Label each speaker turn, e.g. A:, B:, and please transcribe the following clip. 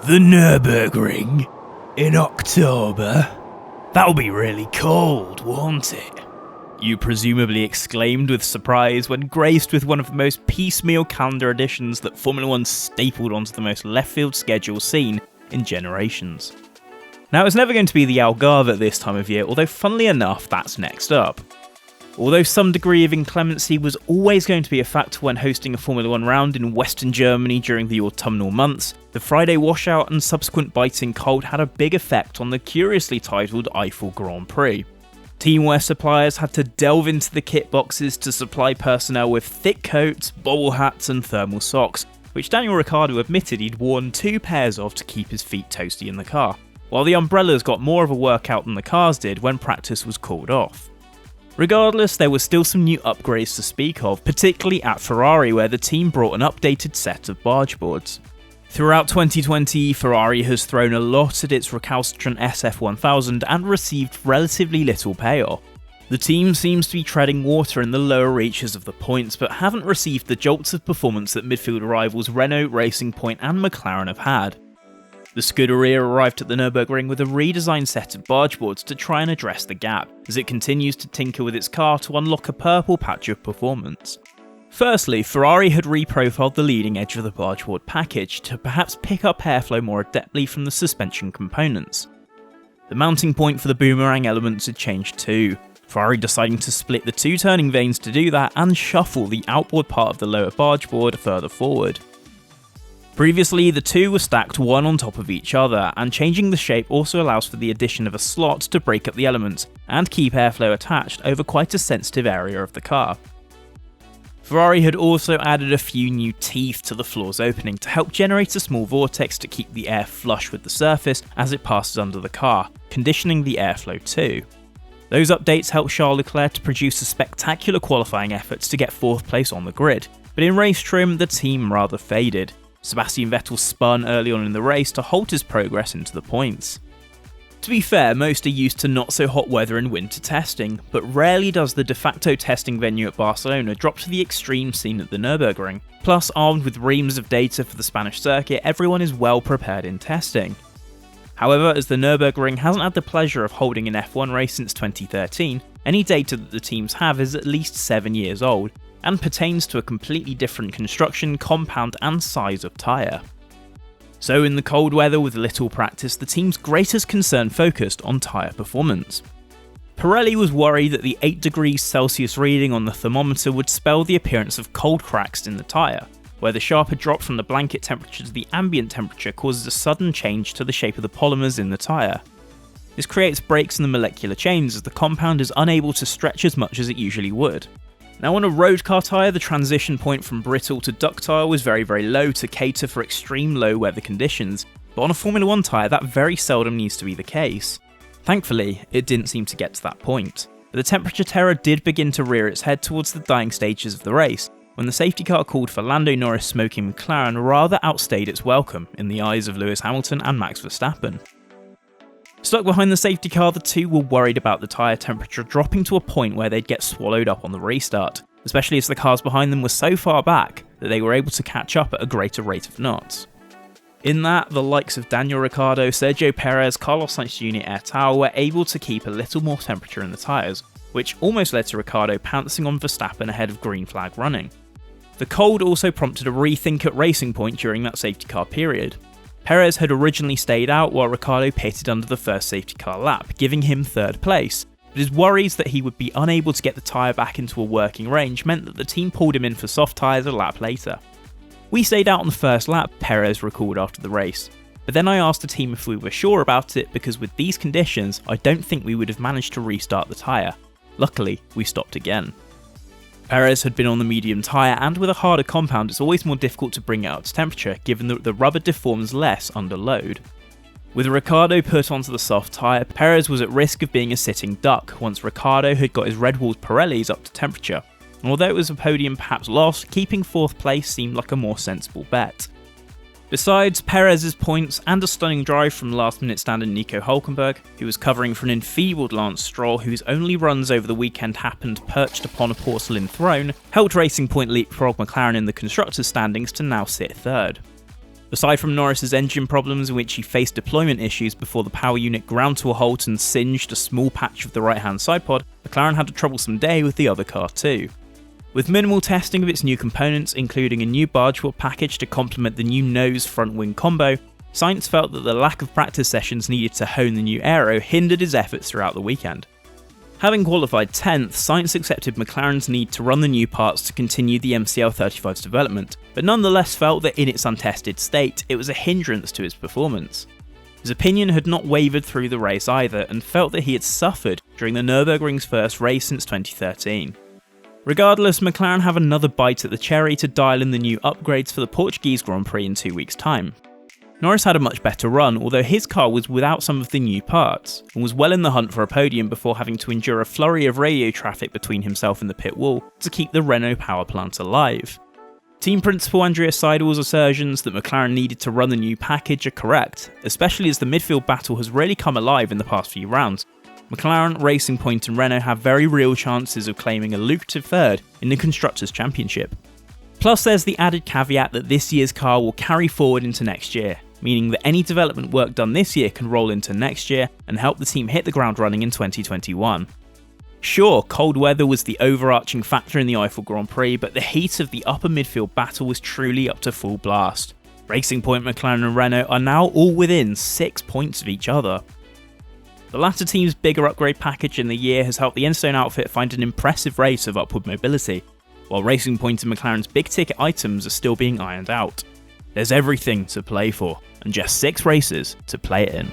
A: The Nürburgring? In October? That'll be really cold, won't it? You presumably exclaimed with surprise when graced with one of the most piecemeal calendar additions that Formula 1 stapled onto the most left-field schedule seen in generations. Now, it was never going to be the Algarve at this time of year, although funnily enough, that's next up. Although some degree of inclemency was always going to be a factor when hosting a Formula 1 round in Western Germany during the autumnal months, the Friday washout and subsequent biting cold had a big effect on the curiously titled Eifel Grand Prix. Teamwear suppliers had to delve into the kit boxes to supply personnel with thick coats, bobble hats and thermal socks, which Daniel Ricciardo admitted he'd worn 2 pairs of to keep his feet toasty in the car, while the umbrellas got more of a workout than the cars did when practice was called off. Regardless, there was still some new upgrades to speak of, particularly at Ferrari where the team brought an updated set of barge boards. Throughout 2020, Ferrari has thrown a lot at its recalcitrant SF1000 and received relatively little payoff. The team seems to be treading water in the lower reaches of the points, but haven't received the jolts of performance that midfield rivals Renault, Racing Point and McLaren have had. The Scuderia arrived at the Nürburgring with a redesigned set of barge boards to try and address the gap, as it continues to tinker with its car to unlock a purple patch of performance. Firstly, Ferrari had reprofiled the leading edge of the barge board package to perhaps pick up airflow more adeptly from the suspension components. The mounting point for the boomerang elements had changed too, Ferrari deciding to split the 2 turning vanes to do that and shuffle the outboard part of the lower barge board further forward. Previously, the 2 were stacked one on top of each other, and changing the shape also allows for the addition of a slot to break up the elements and keep airflow attached over quite a sensitive area of the car. Ferrari had also added a few new teeth to the floor's opening to help generate a small vortex to keep the air flush with the surface as it passes under the car, conditioning the airflow too. Those updates helped Charles Leclerc to produce a spectacular qualifying efforts to get 4th place on the grid, but in race trim the team rather faded. Sebastian Vettel spun early on in the race to halt his progress into the points. To be fair, most are used to not so hot weather and winter testing, but rarely does the de facto testing venue at Barcelona drop to the extreme scene at the Nürburgring. Plus, armed with reams of data for the Spanish circuit, everyone is well prepared in testing. However, as the Nürburgring hasn't had the pleasure of holding an F1 race since 2013, any data that the teams have is at least 7 years old, and pertains to a completely different construction, compound and size of tyre. So in the cold weather with little practice, the team's greatest concern focused on tyre performance. Pirelli was worried that the 8 degrees Celsius reading on the thermometer would spell the appearance of cold cracks in the tyre, where the sharper drop from the blanket temperature to the ambient temperature causes a sudden change to the shape of the polymers in the tyre. This creates breaks in the molecular chains as the compound is unable to stretch as much as it usually would. Now on a road car tyre, the transition point from brittle to ductile was very low to cater for extreme low weather conditions, but on a Formula 1 tyre that very seldom needs to be the case. Thankfully, it didn't seem to get to that point, but the temperature terror did begin to rear its head towards the dying stages of the race, when the safety car called for Lando Norris' smoking McLaren rather outstayed its welcome in the eyes of Lewis Hamilton and Max Verstappen. Stuck behind the safety car, the 2 were worried about the tyre temperature dropping to a point where they'd get swallowed up on the restart, especially as the cars behind them were so far back that they were able to catch up at a greater rate of knots. In that, the likes of Daniel Ricciardo, Sergio Perez, Carlos Sainz Jr. et al. Were able to keep a little more temperature in the tyres, which almost led to Ricciardo pouncing on Verstappen ahead of green flag running. The cold also prompted a rethink at Racing Point during that safety car period. Perez had originally stayed out while Ricciardo pitted under the first safety car lap, giving him 3rd place, but his worries that he would be unable to get the tyre back into a working range meant that the team pulled him in for soft tyres a lap later. "We stayed out on the first lap," Perez recalled after the race, but then I asked the team if we were sure about it because with these conditions I don't think we would have managed to restart the tyre. Luckily, we stopped again. Perez had been on the medium tyre, and with a harder compound it's always more difficult to bring it up to temperature given that the rubber deforms less under load. With Ricciardo put onto the soft tyre, Perez was at risk of being a sitting duck once Ricciardo had got his Red Bull Pirellis up to temperature, and although it was a podium perhaps lost, keeping 4th place seemed like a more sensible bet. Besides Perez's points and a stunning drive from last-minute stander Nico Hülkenberg, who was covering for an enfeebled Lance Stroll whose only runs over the weekend happened perched upon a porcelain throne, helped Racing Point leapfrog McLaren in the constructors' standings to now sit 3rd. Aside from Norris's engine problems in which he faced deployment issues before the power unit ground to a halt and singed a small patch of the right-hand side pod, McLaren had a troublesome day with the other car too. With minimal testing of its new components, including a new barge wheel package to complement the new nose front wing combo, Sainz felt that the lack of practice sessions needed to hone the new aero hindered his efforts throughout the weekend. Having qualified 10th, Sainz accepted McLaren's need to run the new parts to continue the MCL35's development, but nonetheless felt that in its untested state, it was a hindrance to his performance. His opinion had not wavered through the race either, and felt that he had suffered during the Nürburgring's first race since 2013. Regardless, McLaren have another bite at the cherry to dial in the new upgrades for the Portuguese Grand Prix in 2 weeks' time. Norris had a much better run, although his car was without some of the new parts, and was well in the hunt for a podium before having to endure a flurry of radio traffic between himself and the pit wall to keep the Renault power plant alive. Team principal Andreas Seidel's assertions that McLaren needed to run the new package are correct, especially as the midfield battle has really come alive in the past few rounds. McLaren, Racing Point and Renault have very real chances of claiming a lucrative third in the Constructors' Championship. Plus there's the added caveat that this year's car will carry forward into next year, meaning that any development work done this year can roll into next year and help the team hit the ground running in 2021. Sure, cold weather was the overarching factor in the Eifel Grand Prix, but the heat of the upper midfield battle was truly up to full blast. Racing Point, McLaren and Renault are now all within 6 points of each other. The latter team's bigger upgrade package in the year has helped the Enstone outfit find an impressive rate of upward mobility, while Racing Point and McLaren's big ticket items are still being ironed out. There's everything to play for, and just 6 races to play it in.